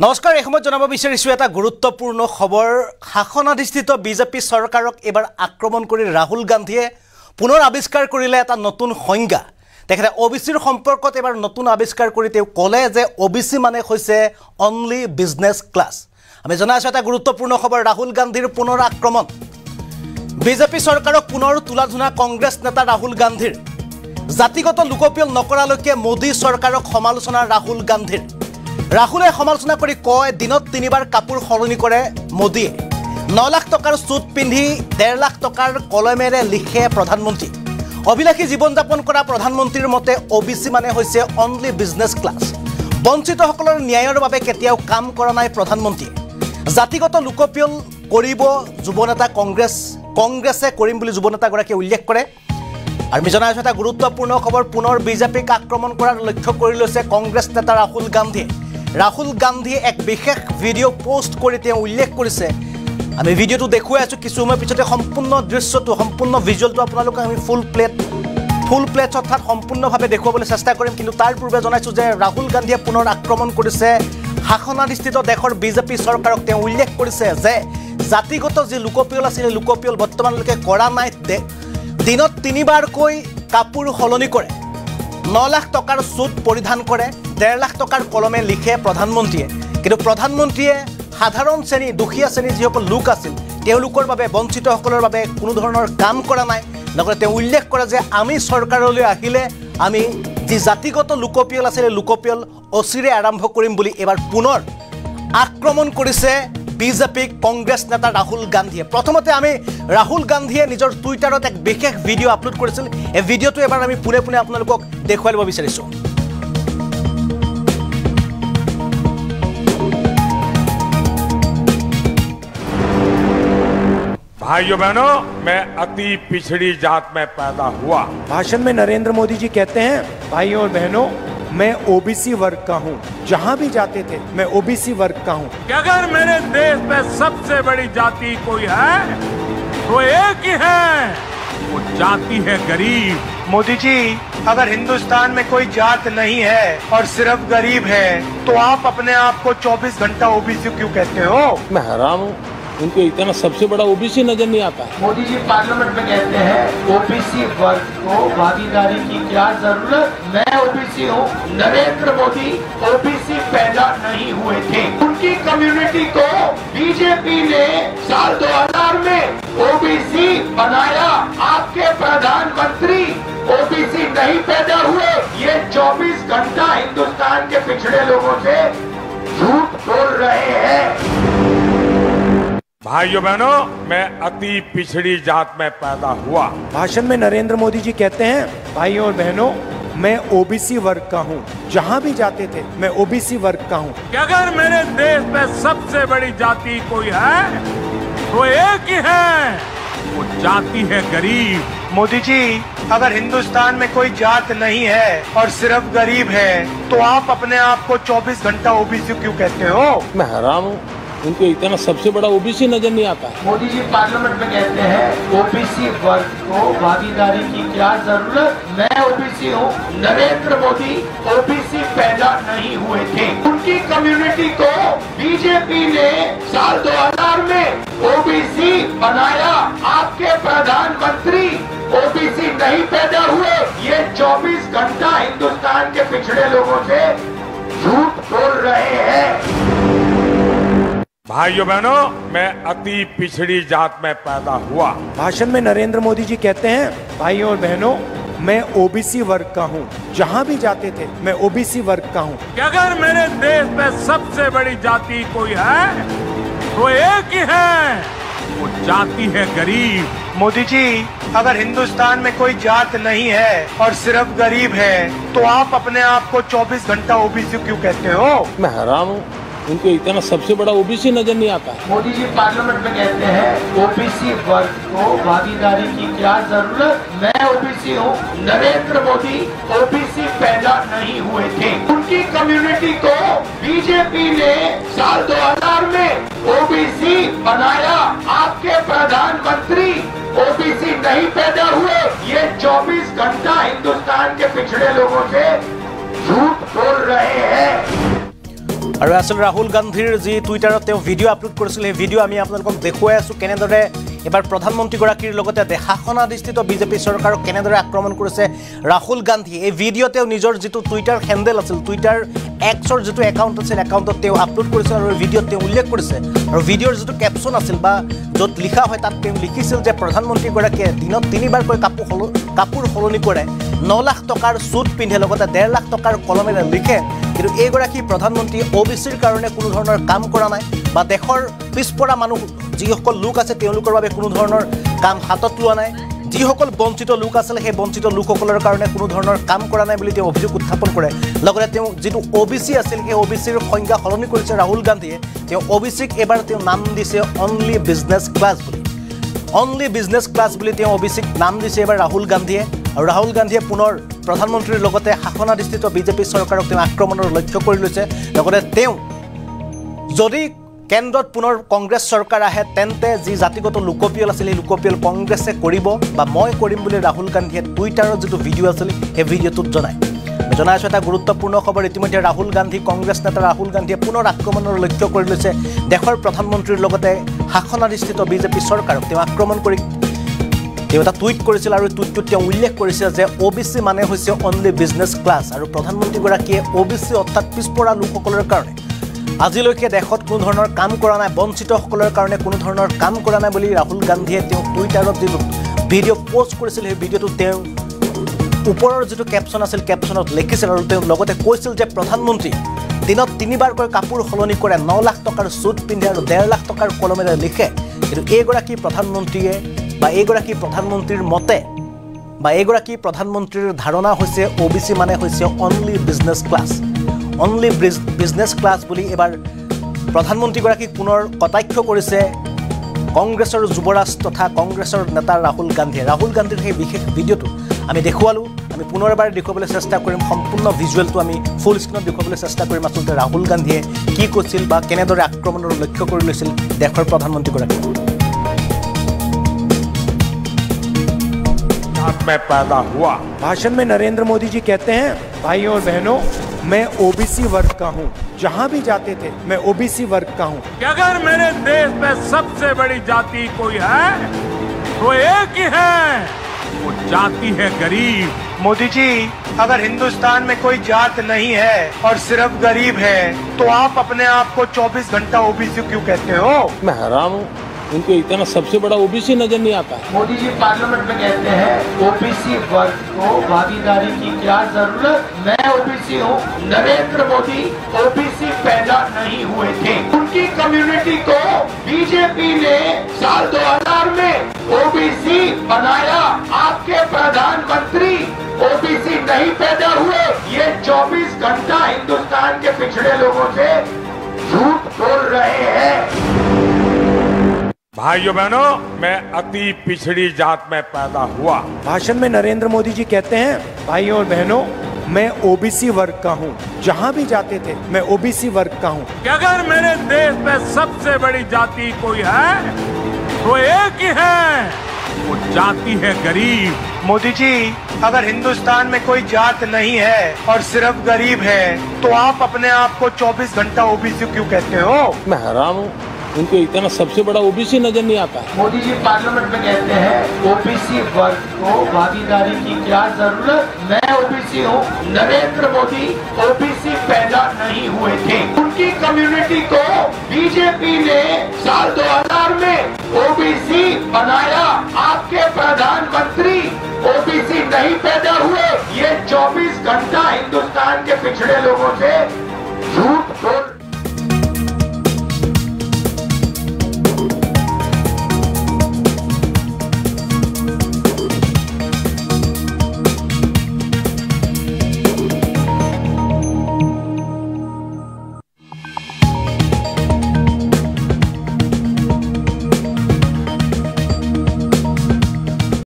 নমস্কাৰ এই সময়ত জনাব বিচাৰিছো এটা গুৰুত্বপূৰ্ণ খবৰ শাসনাধিষ্ঠিত বিজেপি চৰকাৰক এবাৰ আক্ৰমণ কৰি ৰাহুল গান্ধীয়ে পুনৰ আৱিষ্কাৰ কৰিলে এটা নতুন সংজ্ঞা তেখেতে ওবিসিৰ সম্পৰ্কত এবাৰ নতুন আৱিষ্কাৰ কৰি তেওঁ ক'লে যে ওবিসি মানে হৈছে অনলি বিজনেছ ক্লাছ আমি জনাইছো এটা গুৰুত্বপূৰ্ণ খবৰ ৰাহুল গান্ধীৰ পুনৰ আক্ৰমণ বিজেপি চৰকাৰক পুনৰ তুলাধুনা কংগ্ৰেছ নেতা ৰাহুল গান্ধীৰ জাতিগত লোকপ্ৰিয় নকৰালৈকে মোদী চৰকাৰক সমালোচনা ৰাহুল গান্ধীৰ ৰাহুলে সমালোচনা কৰি কয় দিনত তিনিবাৰ কাপোৰ সলনি কৰে মোদীয়ে 9 লাখ টকাৰ সুট পিন্ধি 1.5 লাখ টকাৰ কলমেৰে লিখে প্ৰধানমন্ত্ৰী অভিলাষী জীৱন যাপন কৰা প্ৰধানমন্ত্ৰীৰ মতে ওবিসি মানে হৈছে অনলি বিজনেছ ক্লাছ বঞ্চিতসকলৰ ন্যায়ৰ বাবে কেতিয়াও কাম কৰা নাই প্ৰধানমন্ত্ৰীয়ে জাতিগত লোকপ্ৰিয় কৰিব যুৱনেতা কংগ্ৰেছে কৰিম বুলি যুৱনেতাগৰাকীয়ে উল্লেখ কৰে আৰু আমি জনাইছো এটা গুৰুত্বপূৰ্ণ খবৰ পুনৰ বিজেপিক আক্ৰমণ কৰাৰ লক্ষ্য কৰি লৈছে কংগ্ৰেছ নেতা ৰাহুল গান্ধীয়ে এক বিশেষ ভিডিঅ' পোষ্ট কৰি তেওঁ উল্লেখ কৰিছে আমি ভিডিঅ'টো দেখুৱাই আছো কিছু সময় পিছতে সম্পূৰ্ণ দৃশ্যটো সম্পূৰ্ণ ভিজুৱেলটো আপোনালোকক আমি ফুল প্লেট অৰ্থাৎ সম্পূৰ্ণভাৱে দেখুৱাবলৈ চেষ্টা কৰিম কিন্তু তাৰ পূৰ্বে জনাইছো যে ৰাহুল গান্ধীয়ে পুনৰ আক্ৰমণ কৰিছে শাসনাধিষ্ঠিত দেশৰ বিজেপি চৰকাৰক তেওঁ উল্লেখ কৰিছে যে জাতিগত যি লোকপ্ৰিয় আছিল লোকপ্ৰিয় বৰ্তমানলৈকে কৰা নাই দিনত তিনিবাৰকৈ কাপোৰ সলনি কৰে 9 লাখ টকাৰ সুট পৰিধান কৰে 1.5 লাখ টকাৰ কলমে লিখে প্ৰধানমন্ত্ৰীয়ে কিন্তু প্ৰধানমন্ত্ৰীয়ে সাধাৰণ শ্ৰেণী দুখীয়া শ্ৰেণী যিসকল লোক আছিল তেওঁলোকৰ বাবে বঞ্চিতসকলৰ বাবে কোনো ধৰণৰ কাম কৰা নাই লগতে তেওঁ উল্লেখ কৰে যে আমি চৰকাৰলৈ আহিলে আমি যি জাতিগত লোকপ্ৰিয় আছিল লোকপ্ৰিয় অচিৰে আৰম্ভ কৰিম বুলি এবাৰ পুনৰ আক্ৰমণ কৰিছে বিজেপিক কংগ্ৰেছ নেতা ৰাহুল গান্ধীয়ে প্ৰথমতে আমি ৰাহুল গান্ধীয়ে নিজৰ টুইটাৰত এক বিশেষ ভিডিঅ' আপলোড কৰিছিল এই ভিডিঅ'টো এবাৰ আমি পুনে আপোনালোকক দেখুৱাই ল'ব বিচাৰিছো भाइयों बहनों मैं अति पिछड़ी जात में पैदा हुआ। भाषण में नरेंद्र मोदी जी कहते हैं भाइयों और बहनों मैं ओबीसी वर्ग का हूँ जहाँ भी जाते थे मैं ओबीसी वर्ग का हूँ अगर मेरे देश में सबसे बड़ी जाति कोई है तो एक ही है वो जाति है गरीब। मोदी जी अगर हिंदुस्तान में कोई जात नहीं है और सिर्फ गरीब है तो आप अपने आप को 24 घंटा ओबीसी क्यों कहते हो? मैं हैरान हूँ उनको इतना सबसे बड़ा ओबीसी नजर नहीं आता है। मोदी जी पार्लियामेंट में कहते हैं ओबीसी वर्ग को भागीदारी की क्या जरूरत मैं ओबीसी हूँ नरेंद्र मोदी ओबीसी पैदा नहीं हुए थे उनकी कम्युनिटी को बीजेपी ने साल 2000 में ओबीसी बनाया आपके प्रधानमंत्री ओबीसी नहीं पैदा हुए ये 24 घंटा हिंदुस्तान के पिछड़े लोगों से झूठ बोल रहे हैं। भाइयों बहनों मैं अति पिछड़ी जात में पैदा हुआ। भाषण में नरेंद्र मोदी जी कहते हैं भाइयों और बहनों मैं ओबीसी वर्ग का हूँ जहाँ भी जाते थे मैं ओबीसी वर्ग का हूँ अगर मेरे देश में सबसे बड़ी जाति कोई है तो एक ही है वो जाति है गरीब। मोदी जी अगर हिंदुस्तान में कोई जात नहीं है और सिर्फ गरीब है तो आप अपने आप को 24 घंटा ओबीसी क्यों कहते हो? मैं हैरान हूँ उनको इतना सबसे बड़ा ओबीसी नजर नहीं आता है। मोदी जी पार्लियामेंट में कहते हैं ओबीसी वर्ग को भागीदारी की क्या जरूरत मैं ओबीसी हूँ नरेंद्र मोदी ओबीसी पैदा नहीं हुए थे उनकी कम्युनिटी को बीजेपी ने साल 2000 में ओबीसी बनाया आपके प्रधानमंत्री ओबीसी नहीं पैदा हुए ये 24 घंटा हिंदुस्तान के पिछड़े लोगों से झूठ बोल रहे हैं। भाइयों बहनों मैं अति पिछड़ी जात में पैदा हुआ। भाषण में नरेंद्र मोदी जी कहते हैं भाइयों और बहनों मैं ओबीसी वर्ग का हूँ जहाँ भी जाते थे मैं ओबीसी वर्ग का हूँ अगर मेरे देश में सबसे बड़ी जाति कोई है तो एक ही है वो जाति है गरीब। मोदी जी अगर हिंदुस्तान में कोई जात नहीं है और सिर्फ गरीब है तो आप अपने आप को 24 घंटा ओबीसी क्यों कहते हो? मैं हैरान हूँ उनको इतना सबसे बड़ा ओबीसी नजर नहीं आता है। मोदी जी पार्लियामेंट में कहते हैं ओबीसी वर्ग को भागीदारी की क्या जरूरत मैं ओबीसी हूँ नरेंद्र मोदी ओबीसी पैदा नहीं हुए थे उनकी कम्युनिटी को बीजेपी ने साल 2000 में ओबीसी बनाया आपके प्रधानमंत्री ओबीसी नहीं पैदा हुए ये 24 घंटा हिंदुस्तान के पिछड़े लोगों से झूठ बोल रहे हैं। আৰু আসল ৰাহুল গান্ধীৰ যি টুইটাৰত তেওঁ ভিডিঅ' আপলোড কৰিছিল সেই ভিডিঅ' আমি আপোনালোকক দেখুৱাই আছোঁ কেনেদৰে এবাৰ প্ৰধানমন্ত্ৰীগৰাকীৰ লগতে শাসনাধিষ্ঠিত বিজেপি চৰকাৰক কেনেদৰে আক্ৰমণ কৰিছে ৰাহুল গান্ধী। এই ভিডিঅ' তেওঁ নিজৰ যিটো টুইটাৰ হেণ্ডেল আছিল, টুইটাৰ এক্সৰ যিটো একাউণ্ট আছিল, একাউণ্টত তেওঁ আপলোড কৰিছিল আৰু ভিডিঅ'ত তেওঁ উল্লেখ কৰিছে। আৰু ভিডিঅ'ৰ যিটো কেপশ্যন আছিল বা য'ত লিখা হয় তাত তেওঁ লিখিছিল যে প্ৰধানমন্ত্ৰীগৰাকীয়ে দিনত 3বাৰকৈ কাপোৰ সলনি কৰে, 9 লাখ টকাৰ চুট পিন্ধে, লগতে 1.5 লাখ টকাৰ কলমেৰে লিখে। কিন্তু এইগৰাকী প্ৰধানমন্ত্ৰী OBCৰ কাৰণে কোনো ধৰণৰ কাম কৰা নাই বা দেশৰ পিছপৰা মানুহ যিসকল লোক আছে তেওঁলোকৰ বাবে কোনো ধৰণৰ কাম হাতত লোৱা নাই, যিসকল বঞ্চিত লোক আছিল সেই বঞ্চিত লোকসকলৰ কাৰণে কোনো ধৰণৰ কাম কৰা নাই বুলি তেওঁ অভিযোগ উত্থাপন কৰে। লগতে তেওঁ যিটো OBC আছিল সেই OBCৰ সংজ্ঞা সলনি কৰিছে ৰাহুল গান্ধীয়ে। তেওঁ OBCক এবাৰ তেওঁ নাম দিছে অনলি বিজনেছ ক্লাছ বুলি, অনলি বিজনেছ ক্লাছ বুলি তেওঁ OBCক নাম দিছে এবাৰ ৰাহুল গান্ধীয়ে। আৰু ৰাহুল গান্ধীয়ে পুনৰ প্ৰধানমন্ত্ৰীৰ লগতে শাসনাধিষ্ঠিত বিজেপি চৰকাৰক তেওঁ আক্ৰমণৰ লক্ষ্য কৰি লৈছে। লগতে তেওঁ যদি কেন্দ্ৰত পুনৰ কংগ্ৰেছ চৰকাৰ আহে তেন্তে যি জাতিগত লোকপিয়ল আছিল সেই লোকপিয়ল কংগ্ৰেছে কৰিব বা মই কৰিম বুলি ৰাহুল গান্ধীয়ে টুইটাৰত যিটো ভিডিঅ' আছিল সেই ভিডিঅ'টোত জনায়। আমি জনাই আছোঁ এটা গুৰুত্বপূৰ্ণ খবৰ। ইতিমধ্যে ৰাহুল গান্ধী, কংগ্ৰেছ নেতা ৰাহুল গান্ধীয়ে পুনৰ আক্ৰমণৰ লক্ষ্য কৰি লৈছে দেশৰ প্ৰধানমন্ত্ৰীৰ লগতে শাসনাধিষ্ঠিত বিজেপি চৰকাৰক। তেওঁ আক্ৰমণ কৰি তেওঁ এটা টুইট কৰিছিল আৰু টুইটটোত তেওঁ উল্লেখ কৰিছে যে OBC মানে হৈছে অনলি বিজনেছ ক্লাছ। আৰু প্ৰধানমন্ত্ৰীগৰাকীয়ে OBC অৰ্থাৎ পিছপৰা লোকসকলৰ কাৰণে আজিলৈকে দেশত কোনো ধৰণৰ কাম কৰা নাই, বঞ্চিতসকলৰ কাৰণে কোনো ধৰণৰ কাম কৰা নাই বুলি ৰাহুল গান্ধীয়ে তেওঁ টুইটাৰত যিটো ভিডিঅ' পষ্ট কৰিছিল সেই ভিডিঅ'টো তেওঁ ওপৰৰ যিটো কেপশ্যন আছিল কেপশ্যনত লিখিছিল আৰু তেওঁ লগতে কৈছিল যে প্ৰধানমন্ত্ৰী দিনত 3বাৰকৈ কাপোৰ সলনি কৰে, 9 লাখ টকাৰ চুট পিন্ধে আৰু 1.5 লাখ টকাৰ কলমেৰে লিখে। কিন্তু এইগৰাকী প্ৰধানমন্ত্ৰীয়ে বা এইগৰাকী প্ৰধানমন্ত্ৰীৰ মতে বা এইগৰাকী প্ৰধানমন্ত্ৰীৰ ধাৰণা হৈছে OBC মানে হৈছে only business class, only business class বুলি এবাৰ প্ৰধানমন্ত্ৰীগৰাকীক পুনৰ কটাক্ষ কৰিছে কংগ্ৰেছৰ যুৱৰাজ তথা কংগ্ৰেছৰ নেতা ৰাহুল গান্ধীয়ে। ৰাহুল গান্ধীৰ সেই বিশেষ ভিডিঅ'টো আমি দেখুৱালোঁ, আমি পুনৰ এবাৰ দেখুৱাবলৈ চেষ্টা কৰিম। সম্পূৰ্ণ ভিজুৱেলটো আমি ফুল স্ক্ৰীণত দেখুৱাবলৈ চেষ্টা কৰিম আচলতে ৰাহুল গান্ধীয়ে কি কৈছিল বা কেনেদৰে আক্ৰমণৰ লক্ষ্য কৰি লৈছিল দেশৰ প্ৰধানমন্ত্ৰীগৰাকীক। में पैदा हुआ। भाषण में नरेंद्र मोदी जी कहते हैं, भाइयों और बहनों, मैं OBC वर्ग का हूँ, जहाँ भी जाते थे मैं OBC वर्ग का हूँ। कि अगर मेरे देश में सबसे बड़ी जाति कोई है तो एक ही है, वो जाति है गरीब। मोदी जी, अगर हिंदुस्तान में कोई जात नहीं है और सिर्फ गरीब है तो आप अपने आप को 24 घंटा OBC क्यों कहते हो? मैं हैरान हूँ, उनको इतना सबसे बड़ा OBC नजर नहीं आता है। मोदी जी पार्लियामेंट में कहते हैं OBC वर्ग को भागीदारी की क्या जरूरत, मैं OBC हूँ। नरेंद्र मोदी OBC पैदा नहीं हुए थे, उनकी कम्युनिटी को बीजेपी ने साल 2000 में OBC बनाया। आपके प्रधानमंत्री OBC नहीं पैदा हुए। ये 24 घंटा हिंदुस्तान के पिछड़े लोगों से झूठ बोल रहे हैं। भाइयों बहनों, मैं अति पिछड़ी जात में पैदा हुआ। भाषण में नरेंद्र मोदी जी कहते हैं, भाइयों और बहनों, मैं OBC वर्ग का हूँ, जहाँ भी जाते थे मैं OBC वर्ग का हूँ। कि अगर मेरे देश में सबसे बड़ी जाति कोई है तो एक ही है, वो जाति है गरीब। मोदी जी, अगर हिंदुस्तान में कोई जात नहीं है और सिर्फ गरीब है तो आप अपने आप को 24 घंटा OBC क्यों कहते हो? मैं हैरान हूँ, उनको इतना सबसे बड़ा OBC नजर नहीं आता है। मोदी जी पार्लियामेंट में कहते हैं OBC वर्ग को भागीदारी की क्या जरूरत, मैं OBC हूँ। नरेंद्र मोदी OBC पैदा नहीं हुए थे, उनकी कम्युनिटी को बीजेपी ने साल 2000 में OBC बनाया। आपके प्रधानमंत्री OBC नहीं पैदा हुए। ये 24 घंटा हिंदुस्तान के पिछड़े लोगों से झूठ बोल